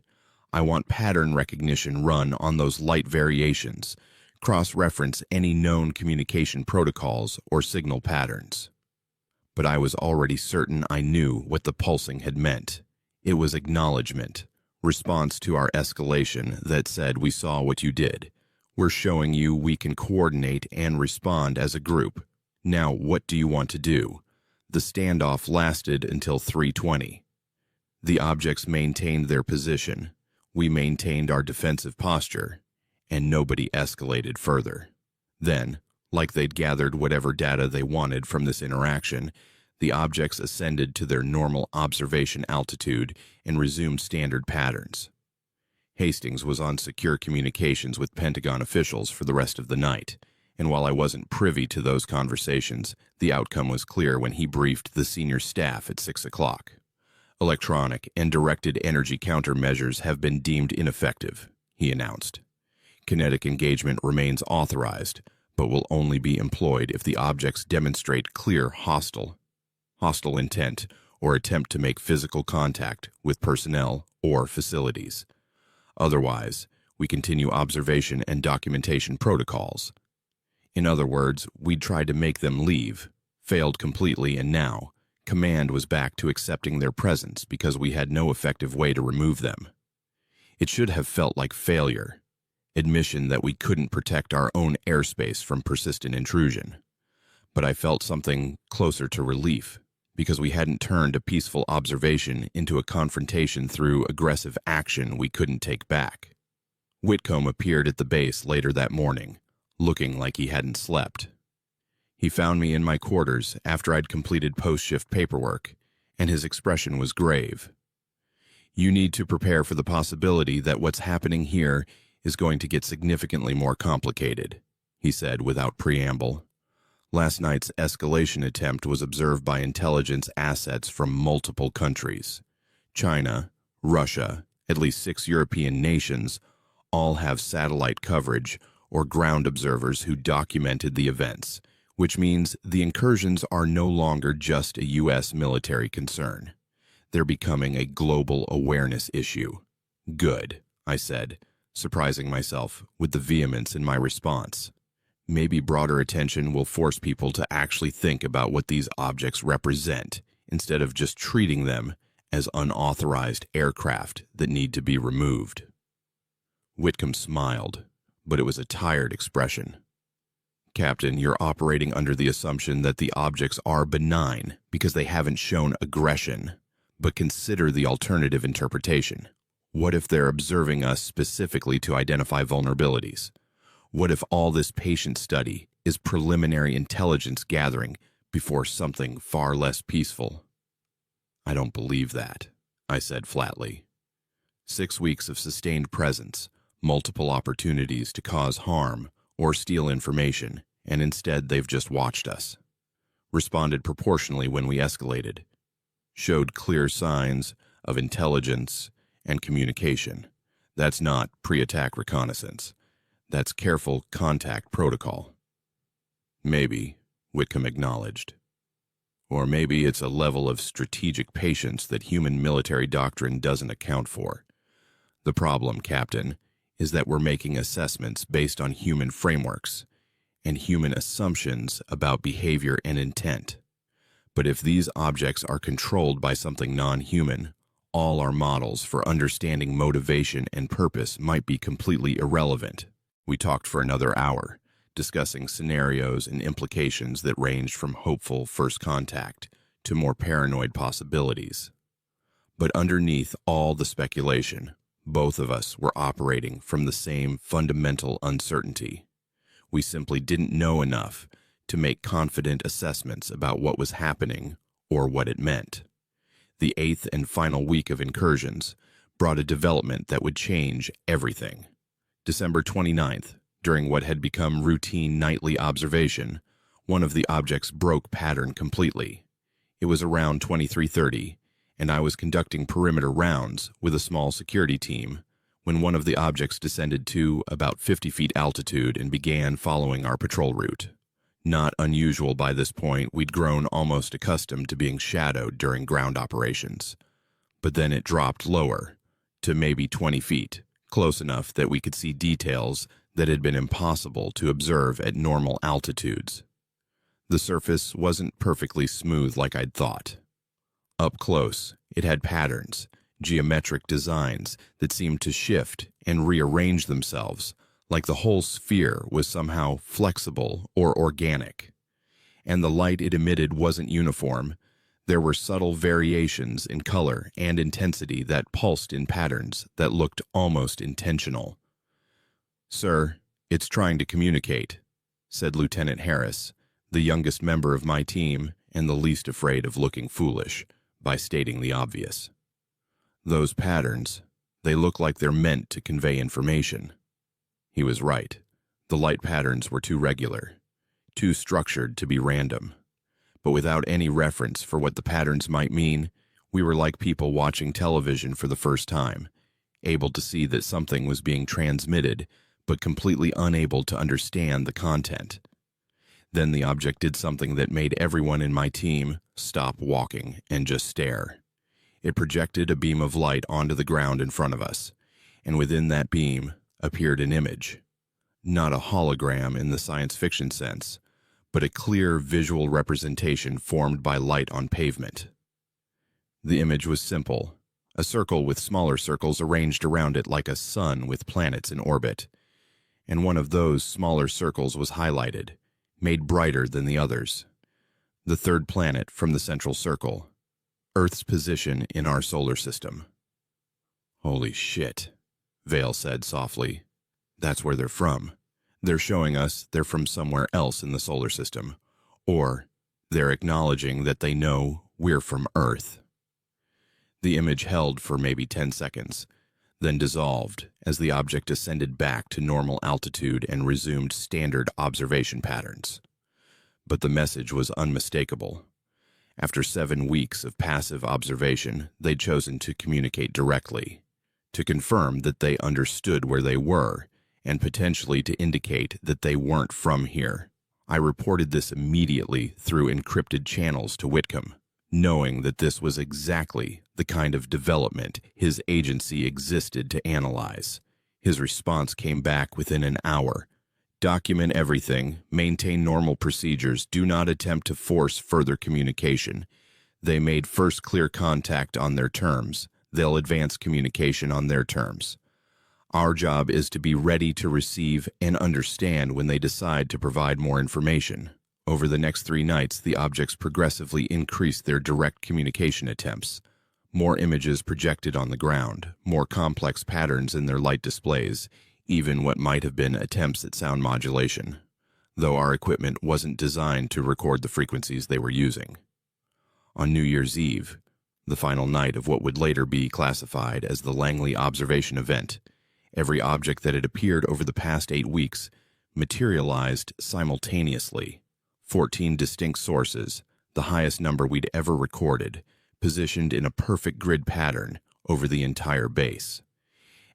A: "I want pattern recognition run on those light variations. Cross-reference any known communication protocols or signal patterns." But I was already certain I knew what the pulsing had meant. It was acknowledgement, response to our escalation that said, "We saw what you did. We're showing you we can coordinate and respond as a group. Now, what do you want to do?" The standoff lasted until 3:20. The objects maintained their position, we maintained our defensive posture, and nobody escalated further. Then, like they'd gathered whatever data they wanted from this interaction, the objects ascended to their normal observation altitude and resumed standard patterns. Hastings was on secure communications with Pentagon officials for the rest of the night, and while I wasn't privy to those conversations, the outcome was clear when he briefed the senior staff at 6 o'clock. "Electronic and directed energy countermeasures have been deemed ineffective," he announced. "Kinetic engagement remains authorized, but will only be employed if the objects demonstrate clear hostile intent or attempt to make physical contact with personnel or facilities. Otherwise, we continue observation and documentation protocols." In other words, we'd tried to make them leave, failed completely, and now, command was back to accepting their presence because we had no effective way to remove them. It should have felt like failure, admission that we couldn't protect our own airspace from persistent intrusion. But I felt something closer to relief, because we hadn't turned a peaceful observation into a confrontation through aggressive action we couldn't take back. Whitcomb appeared at the base later that morning, looking like he hadn't slept. He found me in my quarters after I'd completed post-shift paperwork, and his expression was grave. "You need to prepare for the possibility that what's happening here is going to get significantly more complicated," he said without preamble. Last night's escalation attempt was observed by intelligence assets from multiple countries. China, Russia, at least 6 European nations, all have satellite coverage or ground observers who documented the events, which means the incursions are no longer just a U.S. military concern. They're becoming a global awareness issue. "Good," I said, surprising myself with the vehemence in my response. Maybe broader attention will force people to actually think about what these objects represent, instead of just treating them as unauthorized aircraft that need to be removed. Whitcomb smiled, but it was a tired expression. "Captain, you're operating under the assumption that the objects are benign because they haven't shown aggression. But consider the alternative interpretation. What if they're observing us specifically to identify vulnerabilities? What if all this patient study is preliminary intelligence gathering before something far less peaceful?" "I don't believe that," I said flatly. 6 weeks of sustained presence, multiple opportunities to cause harm or steal information, and instead they've just watched us. Responded proportionally when we escalated. Showed clear signs of intelligence and communication. That's not pre-attack reconnaissance. That's careful contact protocol. "Maybe," Whitcomb acknowledged. "Or maybe it's a level of strategic patience that human military doctrine doesn't account for. The problem, Captain, is that we're making assessments based on human frameworks and human assumptions about behavior and intent. But if these objects are controlled by something non-human, all our models for understanding motivation and purpose might be completely irrelevant." We talked for another hour, discussing scenarios and implications that ranged from hopeful first contact to more paranoid possibilities. But underneath all the speculation, both of us were operating from the same fundamental uncertainty. We simply didn't know enough to make confident assessments about what was happening or what it meant. The 8th and final week of incursions brought a development that would change everything. December 29th, during what had become routine nightly observation, one of the objects broke pattern completely. It was around 23:30, and I was conducting perimeter rounds with a small security team when one of the objects descended to about 50 feet altitude and began following our patrol route. Not unusual by this point, we'd grown almost accustomed to being shadowed during ground operations. But then it dropped lower, to maybe 20 feet, close enough that we could see details that had been impossible to observe at normal altitudes. The surface wasn't perfectly smooth like I'd thought. Up close, it had patterns, geometric designs that seemed to shift and rearrange themselves, like the whole sphere was somehow flexible or organic. And the light it emitted wasn't uniform. There were subtle variations in color and intensity that pulsed in patterns that looked almost intentional. "Sir, it's trying to communicate," said Lieutenant Harris, the youngest member of my team and the least afraid of looking foolish, by stating the obvious. "Those patterns, they look like they're meant to convey information." He was right. The light patterns were too regular, too structured to be random. But without any reference for what the patterns might mean, we were like people watching television for the first time, able to see that something was being transmitted, but completely unable to understand the content. Then the object did something that made everyone in my team stop walking and just stare. It projected a beam of light onto the ground in front of us, and within that beam appeared an image. Not a hologram in the science fiction sense, but a clear visual representation formed by light on pavement. The image was simple, a circle with smaller circles arranged around it like a sun with planets in orbit. And one of those smaller circles was highlighted, made brighter than the others. The third planet from the central circle, Earth's position in our solar system. "Holy shit," Vale said softly. "That's where they're from. They're showing us they're from somewhere else in the solar system, or they're acknowledging that they know we're from Earth. The image held for maybe 10 seconds, then dissolved as the object ascended back to normal altitude and resumed standard observation patterns. But the message was unmistakable. After 7 weeks of passive observation, they'd chosen to communicate directly, to confirm that they understood where they were, and potentially to indicate that they weren't from here. I reported this immediately through encrypted channels to Whitcomb, knowing that this was exactly the kind of development his agency existed to analyze. His response came back within an hour. Document everything, maintain normal procedures, do not attempt to force further communication. They made first clear contact on their terms. They'll advance communication on their terms. Our job is to be ready to receive and understand when they decide to provide more information. Over the next 3 nights, the objects progressively increased their direct communication attempts. More images projected on the ground, more complex patterns in their light displays, even what might have been attempts at sound modulation, though our equipment wasn't designed to record the frequencies they were using. On New Year's Eve, the final night of what would later be classified as the Langley observation event, every object that had appeared over the past 8 weeks materialized simultaneously. 14 distinct sources, the highest number we'd ever recorded, positioned in a perfect grid pattern over the entire base.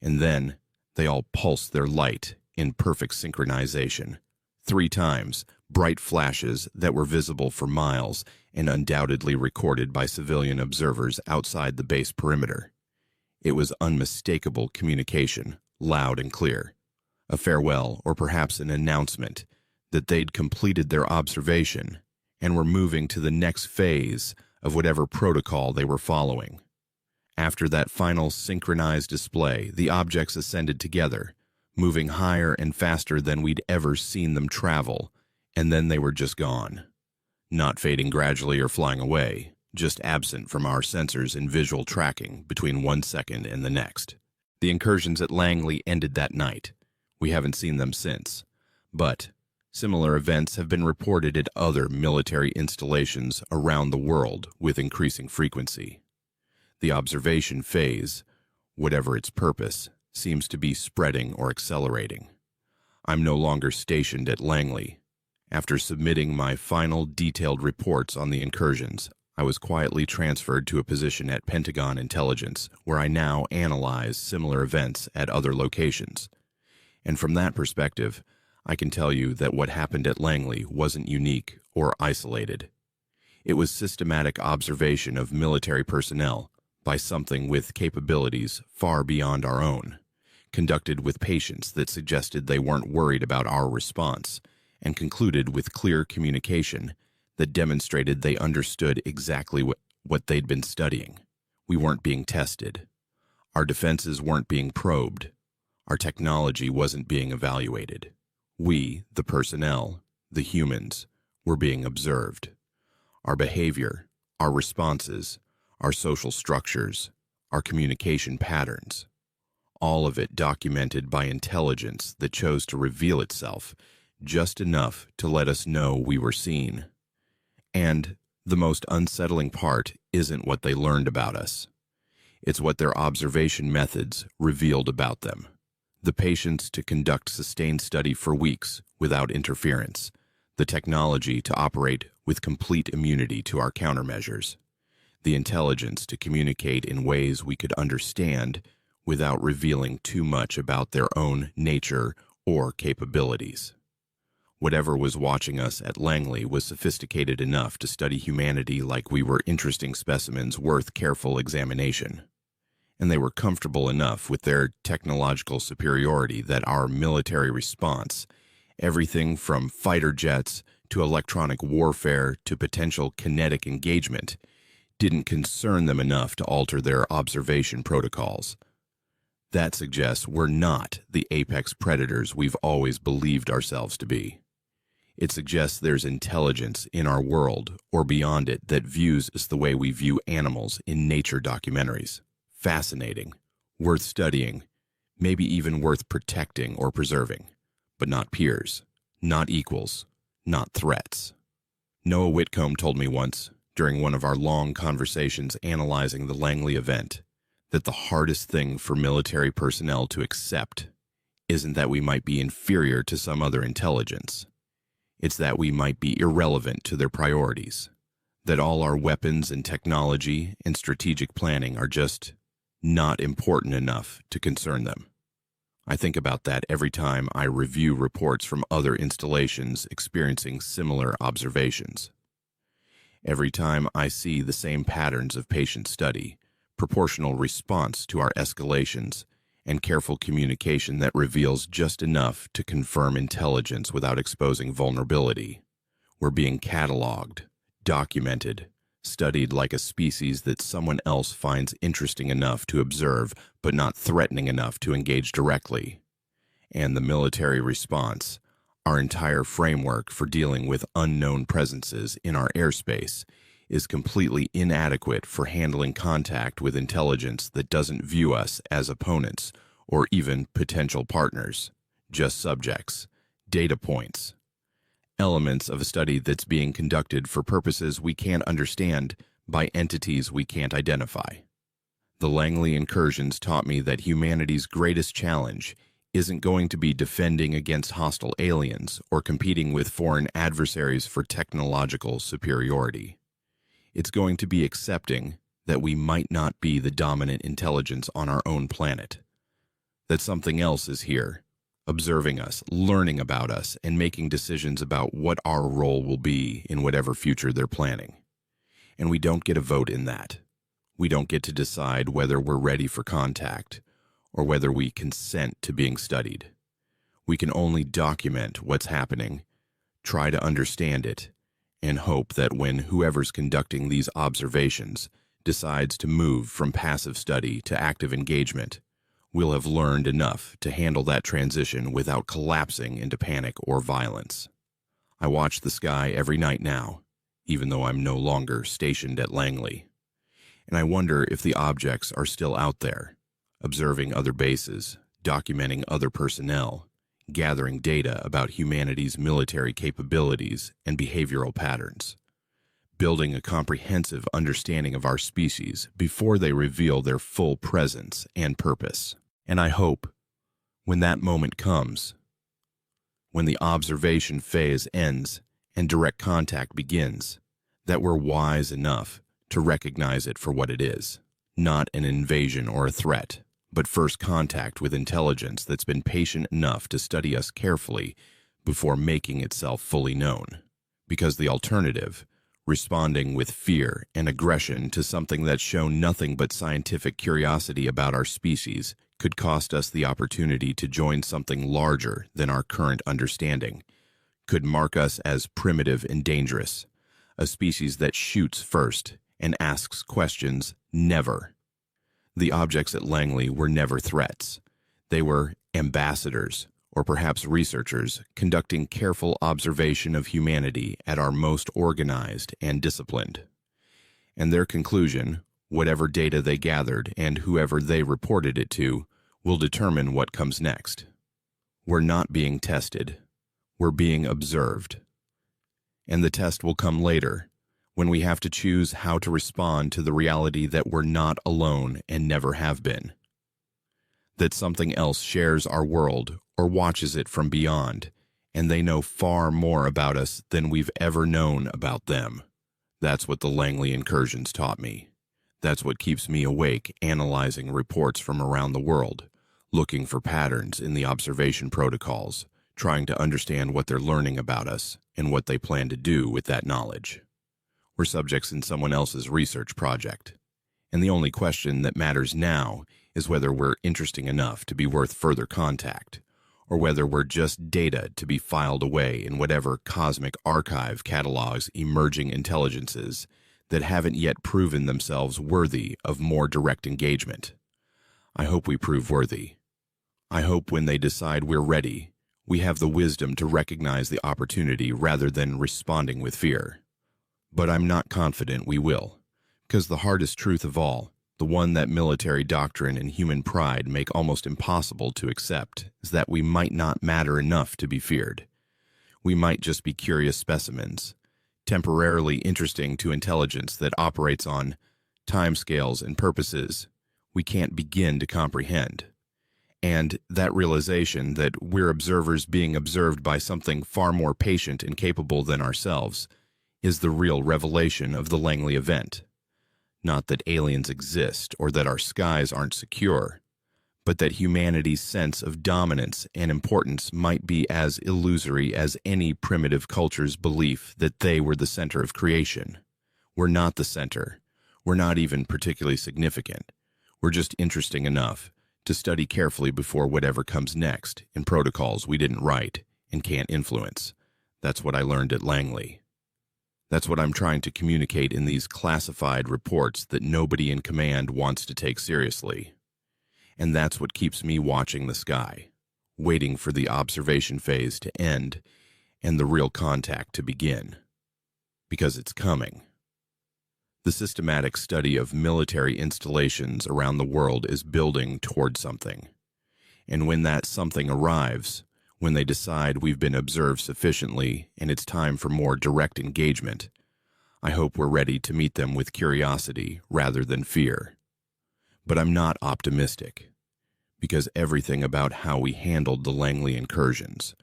A: And then they all pulsed their light in perfect synchronization. 3 times, bright flashes that were visible for miles and undoubtedly recorded by civilian observers outside the base perimeter. It was unmistakable communication, loud and clear. A farewell, or perhaps an announcement, that they'd completed their observation and were moving to the next phase of whatever protocol they were following. After that final synchronized display, the objects ascended together, moving higher and faster than we'd ever seen them travel, and then they were just gone. Not fading gradually or flying away, just absent from our sensors and visual tracking between 1 second and the next. The incursions at Langley ended that night. We haven't seen them since, but similar events have been reported at other military installations around the world with increasing frequency. The observation phase, whatever its purpose, seems to be spreading or accelerating. I'm no longer stationed at Langley. After submitting my final detailed reports on the incursions, I was quietly transferred to a position at Pentagon Intelligence, where I now analyze similar events at other locations. And from that perspective, I can tell you that what happened at Langley wasn't unique or isolated. It was systematic observation of military personnel by something with capabilities far beyond our own, conducted with patience that suggested they weren't worried about our response, and concluded with clear communication that demonstrated they understood exactly what they'd been studying. We weren't being tested. Our defenses weren't being probed. Our technology wasn't being evaluated. We, the personnel, the humans, were being observed. Our behavior, our responses, our social structures, our communication patterns, all of it documented by intelligence that chose to reveal itself just enough to let us know we were seen. And the most unsettling part isn't what they learned about us. It's what their observation methods revealed about them. The patience to conduct sustained study for weeks without interference, the technology to operate with complete immunity to our countermeasures, the intelligence to communicate in ways we could understand without revealing too much about their own nature or capabilities. Whatever was watching us at Langley was sophisticated enough to study humanity like we were interesting specimens worth careful examination. And they were comfortable enough with their technological superiority that our military response, everything from fighter jets to electronic warfare to potential kinetic engagement, didn't concern them enough to alter their observation protocols. That suggests we're not the apex predators we've always believed ourselves to be. It suggests there's intelligence in our world or beyond it that views us the way we view animals in nature documentaries. Fascinating, worth studying, maybe even worth protecting or preserving, but not peers, not equals, not threats. Noah Whitcomb told me once, during one of our long conversations analyzing the Langley event, that the hardest thing for military personnel to accept isn't that we might be inferior to some other intelligence. It's that we might be irrelevant to their priorities, that all our weapons and technology and strategic planning are just not important enough to concern them. I think about that every time I review reports from other installations experiencing similar observations. Every time I see the same patterns of patient study, proportional response to our escalations, and careful communication that reveals just enough to confirm intelligence without exposing vulnerability, we're being cataloged, documented, studied like a species that someone else finds interesting enough to observe but not threatening enough to engage directly. And the military response, our entire framework for dealing with unknown presences in our airspace, is completely inadequate for handling contact with intelligence that doesn't view us as opponents or even potential partners, just subjects, data points, elements of a study that's being conducted for purposes we can't understand by entities we can't identify. The Langley incursions taught me that humanity's greatest challenge isn't going to be defending against hostile aliens or competing with foreign adversaries for technological superiority. It's going to be accepting that we might not be the dominant intelligence on our own planet, that something else is here, observing us, learning about us, and making decisions about what our role will be in whatever future they're planning. And we don't get a vote in that. We don't get to decide whether we're ready for contact or whether we consent to being studied. We can only document what's happening, try to understand it, and hope that when whoever's conducting these observations decides to move from passive study to active engagement, we'll have learned enough to handle that transition without collapsing into panic or violence. I watch the sky every night now, even though I'm no longer stationed at Langley. And I wonder if the objects are still out there, observing other bases, documenting other personnel, gathering data about humanity's military capabilities and behavioral patterns, building a comprehensive understanding of our species before they reveal their full presence and purpose. And I hope, when that moment comes, when the observation phase ends and direct contact begins, that we're wise enough to recognize it for what it is, not an invasion or a threat, but first contact with intelligence that's been patient enough to study us carefully before making itself fully known. Because the alternative, responding with fear and aggression to something that's shown nothing but scientific curiosity about our species, could cost us the opportunity to join something larger than our current understanding, could mark us as primitive and dangerous, a species that shoots first and asks questions never. The objects at Langley were never threats. They were ambassadors, or perhaps researchers, conducting careful observation of humanity at our most organized and disciplined. And their conclusion, whatever data they gathered and whoever they reported it to, will determine what comes next. We're not being tested. We're being observed. And the test will come later, when we have to choose how to respond to the reality that we're not alone and never have been. That something else shares our world or watches it from beyond, and they know far more about us than we've ever known about them. That's what the Langley incursions taught me. That's what keeps me awake, analyzing reports from around the world, looking for patterns in the observation protocols, trying to understand what they're learning about us and what they plan to do with that knowledge. We're subjects in someone else's research project, and the only question that matters now is whether we're interesting enough to be worth further contact, or whether we're just data to be filed away in whatever cosmic archive catalogs emerging intelligences that haven't yet proven themselves worthy of more direct engagement. I hope we prove worthy. I hope when they decide we're ready, we have the wisdom to recognize the opportunity rather than responding with fear. But I'm not confident we will, because the hardest truth of all, the one that military doctrine and human pride make almost impossible to accept, is that we might not matter enough to be feared. We might just be curious specimens, temporarily interesting to intelligence that operates on timescales and purposes we can't begin to comprehend. And that realization that we're observers being observed by something far more patient and capable than ourselves is the real revelation of the Langley event. Not that aliens exist or that our skies aren't secure, but that humanity's sense of dominance and importance might be as illusory as any primitive culture's belief that they were the center of creation. We're not the center. We're not even particularly significant. We're just interesting enough to study carefully before whatever comes next in protocols we didn't write and can't influence. That's what I learned at Langley. That's what I'm trying to communicate in these classified reports that nobody in command wants to take seriously. And that's what keeps me watching the sky, waiting for the observation phase to end and the real contact to begin. Because it's coming. The systematic study of military installations around the world is building toward something. And when that something arrives, when they decide we've been observed sufficiently and it's time for more direct engagement, I hope we're ready to meet them with curiosity rather than fear. But I'm not optimistic, because everything about how we handled the Langley incursions,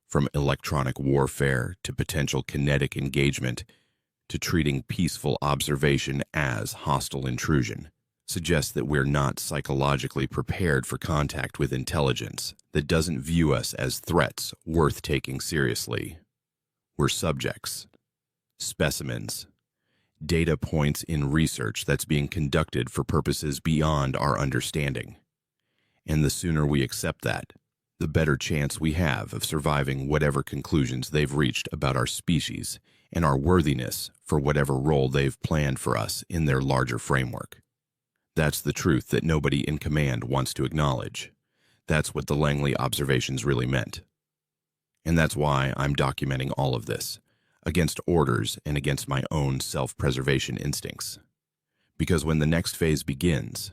A: from electronic warfare to potential kinetic engagement to treating peaceful observation as hostile intrusion, suggests that we're not psychologically prepared for contact with intelligence that doesn't view us as threats worth taking seriously. We're subjects, specimens, data points in research that's being conducted for purposes beyond our understanding. And the sooner we accept that, the better chance we have of surviving whatever conclusions they've reached about our species and our worthiness for whatever role they've planned for us in their larger framework. That's the truth that nobody in command wants to acknowledge. That's what the Langley observations really meant. And that's why I'm documenting all of this, against orders and against my own self-preservation instincts. Because when the next phase begins,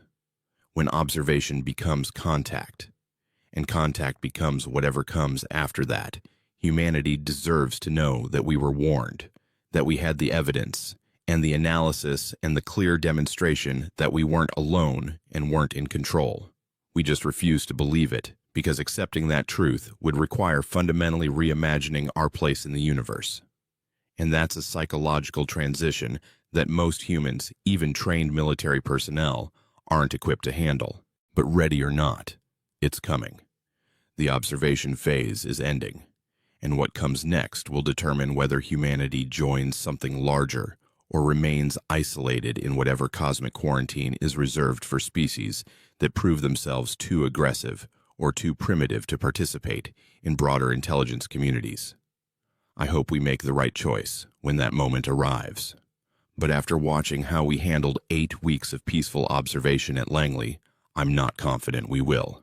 A: when observation becomes contact, and contact becomes whatever comes after that, humanity deserves to know that we were warned, that we had the evidence and the analysis and the clear demonstration that we weren't alone and weren't in control. We just refused to believe it, because accepting that truth would require fundamentally reimagining our place in the universe. And that's a psychological transition that most humans, even trained military personnel, aren't equipped to handle. But ready or not, it's coming. The observation phase is ending, and what comes next will determine whether humanity joins something larger or remains isolated in whatever cosmic quarantine is reserved for species that prove themselves too aggressive or too primitive to participate in broader intelligence communities. I hope we make the right choice when that moment arrives. But after watching how we handled 8 weeks of peaceful observation at Langley, I'm not confident we will.